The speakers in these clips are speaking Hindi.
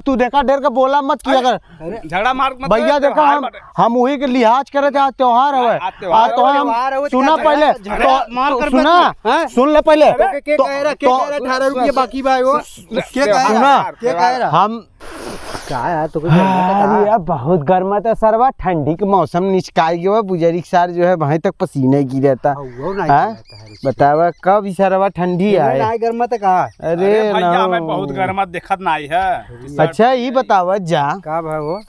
तू देखा ढेर का बोला मत किया कर, झगड़ा मार मत भैया देखा हम वही के लिहाज करे थे। आज त्योहार है, आज तो हम सुना पहले सुना सुन ले पहले 18 रुपये बाकी बा वो सुना हम तो अरे बहुत गर्म है सरवा, ठंडी के मौसम निचकाई गया बुजुर्ग सार जो है वहीं तक पसीने की रहता बतावा कब सरवा ठंडी है गर्म तक कहा। अरे भैया मैं बहुत गर्म दिखत नहीं है। अच्छा ये बतावा जा का भाई वो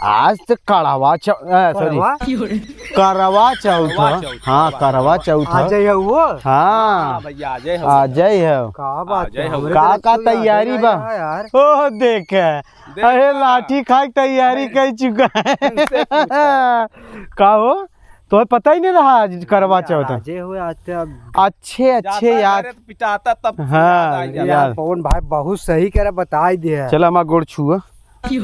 आज तक करवा चौथ, हाँ करवा चौथ आज है वो। हाँ भैया आ जाए है का बात का तैयारी बा यार। ओ देख अरे लाठी खाए तैयारी कर चुका है का हो तो पता ही नहीं रहा आज करवा चौथ। अच्छे अच्छे याद पिटाता तब। हाँ यार पवन भाई बहुत सही करे बता दिया। चलो हमारा गोड़ छुआ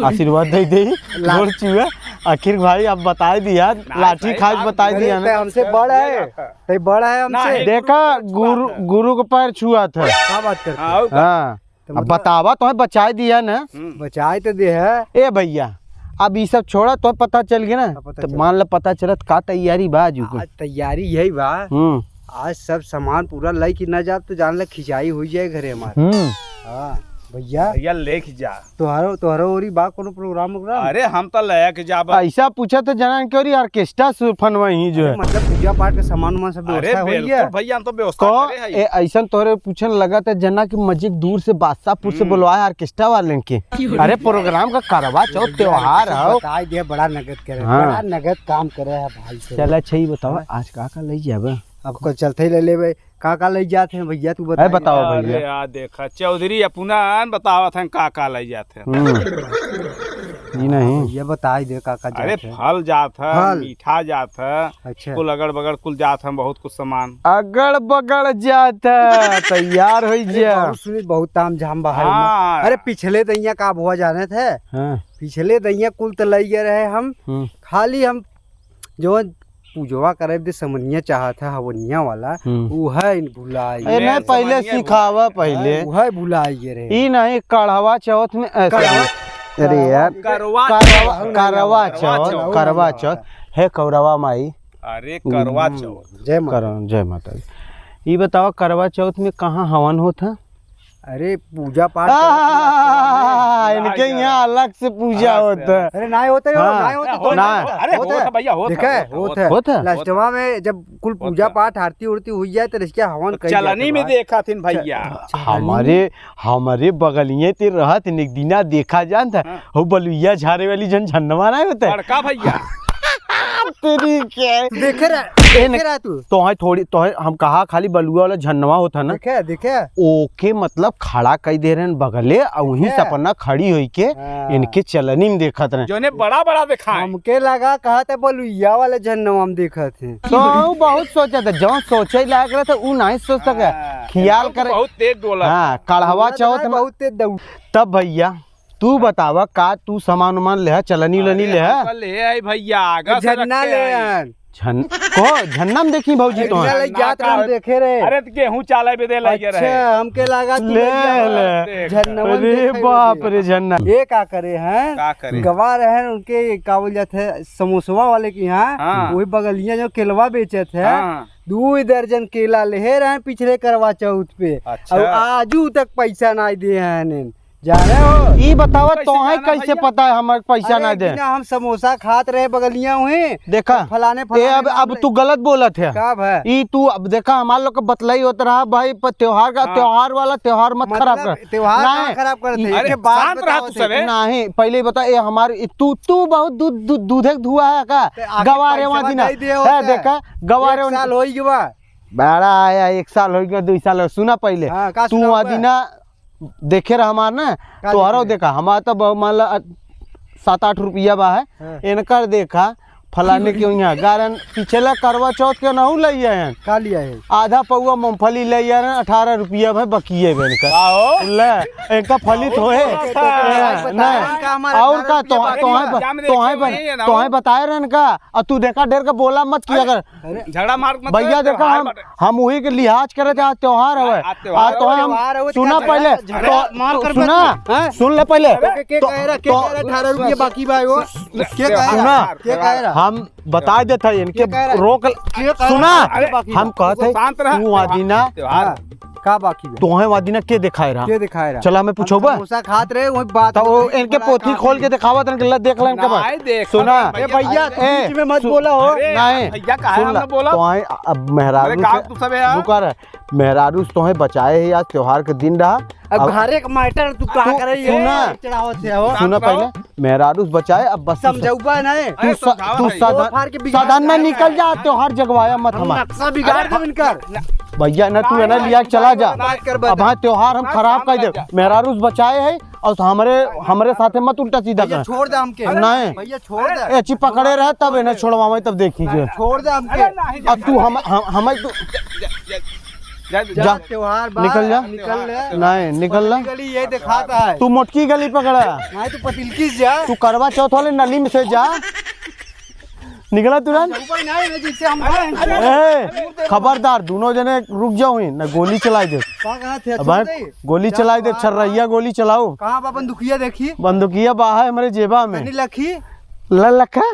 आशीर्वाद दे दे गोड़ छुआ आखिर भाई अब बता दिया लाठी खास बता दिया ना हमसे बड़ा है बड़ा है हमसे। देखा गुरु के पैर छुआ था। क्या बात करते हाँ अब बतावा तो बचाए दिया ना, बचाए तो दे है। ए भैया अब ये सब छोड़ा तो पता चल गया ना, तो मान लो पता चला का तैयारी बा आज तैयारी यही बा। आज सब सामान पूरा लाई कि न जा तो जान ले खिंचाई हो जाए घरे हमारे। हाँ भैया लेके जा तोहरो ओरी बा कोनो प्रोग्राम। अरे हम तो लेके जा ऐसा पूछा तो जना के ऑर्केस्ट्रा फनवाई जो है मतलब पूजा पाठ के सामान सब व्यवस्था हो गया। भैया हम तो व्यवस्था करे है। ऐसा तोरे पूछने लगा था जना की मस्जिद दूर से बादशाहपुर से बुलवाया ऑर्केस्ट्रा वाले के। अरे प्रोग्राम का करवा चौथ त्योहार है, बड़ा नगद करे, बड़ा नगद काम करे है भाई। चल अच्छा ही बताओ आज का ले जाबे। अब को चलते ही ले ले का ले जाते हैं भैया तू बता। बताओ भैया यार देखा चौधरी अपना बतावत हैं का ले जाते हैं। जी नहीं ये बता दे का अरे फल जात है, मीठा जात है, अच्छा कुल अगड़ बगड़ कुल जात है, बहुत कुछ सामान अगड़ बगड़ जात है तैयार हो जा। बहुत ताम झाम बाहर। अरे पिछले दैया का हुआ जाने थे। पिछले दैया कुल तो लई गए रहे हम। खाली हम जो पूजवा करे दे समनिया चाहत है हवनिया वाला वो है भुलाई नहीं पहले सिखावा पहले वो है भुलाई रे। ई नहीं कढ़वा चौथ में अरे यार करवा चौथ है कौरवा माई। अरे करवा चौथ जय माता दी। ये बताओ करवा चौथ में कहाँ हवन होता? अरे पूजा पाठ इनके यहाँ अलग से पूजा होता है। अरे नहीं होता होता लास्टवा में जब कुल पूजा पाठ आरती उड़ती हुई जाए तो इसके हवन चलनी में देखा थी भैया। हमारे बगलिए ते रहत एक दिना देखा जानता हो बलुइया झारे वाली जन झन्नवा नहीं होता है भैया। तेरी क्या देख रहा तू तो है थोड़ी तो है हम कहा खाली बलुआ वाला झन्नवा होता ना। देखे ओके मतलब खड़ा कई दे रहे बगले और वहीं से अपना खड़ी हुई के इनके चलनी में देखा था जो ने बड़ा बड़ा देखा हमके लगा कहा था बलुइया वाला झन्नवा हम देखा थे तो बहुत सोचा था जो सोचे लायक रहा था वो नहीं सोच सका ख्याल करे बहुत तेज डोला। हाँ कढ़वा चौथ बहुत तेज दौड़। तब भैया तू बतावा का तू सामान उमान ले चलनी उलनी ले भैया झन्ना ले झन्ना में देखी भौजी तो देखे रे। अरे गेहूं चाले बदे लगे रहे हमके लगा अरे बाप रे झन्ना ये का करे हैं गवा रहे हैं उनके का बोल जाते समोसवा वाले की यहाँ वही बगलिया जो केलवा बेचे थे 2 दर्जन केला ले रहे हैं पिछले करवा चौथ पे। और आजू तक पैसा नहीं दिए हैं जाने हो। ये बतावा तो है कैसे पता है हमारे पैसा ना दे। हम समोसा खात रहे बगलिया हुए देखा फलाने अब तू गलत बोला थे ये तू अब देखा हमारे लोग का बतलाई होता रहा भाई त्योहार का त्योहार वाला त्योहार मत खराब कर त्योहार खराब कर नहीं पहले बता ये हमारे तू बहुत दूधे धुआ है का गवारे वहाँ दिना देखा गवारे बड़ा आया 1 साल हो गया 2 साल सुना पहले तू वहाँ दिना देखे रहा हमार ना तो देखा हमारा तो मान ला 7-8 रुपया बा है इनकर देखा फलाने के यहाँ गारन पिछला करवा चौथ के नहू लइया हैं का लिया है आधा पौवा मूंगफली लइया हैं 18 रुपया में बकिए बेन का ले इनका फलित होए नहीं और का तोहे बताए रहन का और तू देखा डेर का बोला मत किया कर झगड़ा मार मत भैया देखा हम वही के लिहाज करे थे आज त्योहार है आज तो हम सुना पहले सुना सुन ले पहले के कह रहा 18 रुपये बाकी बा वो के कह रहा हम बता देते इनके रोक सुना हम कहते तू वादीना का बाकी तोहे वादीना के दिखाए रहा चला मैं पूछोबा समोसा खात रहे वही बात तो वो इनके पोथी खोल के दिखावा तन के देख लेन के सुना ए भैया बीच में मत बोला हो नहीं भैया कहा हमने बोला तोहे अब मेहरारू से रुका रहा मेहरारू तोहे बचाए है आज त्योहार के दिन रहा अब घरे का मैटर तू का करे सुना पहले मेहरारू बचाए अब बस समझौबा नहीं तू साधन में निकल जा त्योहार जगवाया मत हमारा नक्शा बिगाड़ दे इनकर भैया न तू ना लिया चला जा अब हाँ त्योहार हम खराब कर दे मेहरारू बचाए है और हमारे साथे मत उल्टा सीधा कर छोड़ दे हमके नहीं भैया छोड़ दे अच्छी पकड़े रहे तब इन्हें छोड़वावे तब देखिए छोड़ दे हमके अब तू हमें तू जा त्योहार निकल जा नहीं निकल ला ये दिखाता है तू मोटकी गली पकड़ा नहीं तू पतिलकी जा तू करवा चौथ वाले नली में से जा निकला तुरंत जिससे हम खबरदार दोनों जने रुक जाओ न गोली चलाई दे गोली चलाई दे छर्रैया गोली चलाओ कहाँ बंदूकिया देखी बंदूकिया बाहर हमारे जेबा में लखी लखा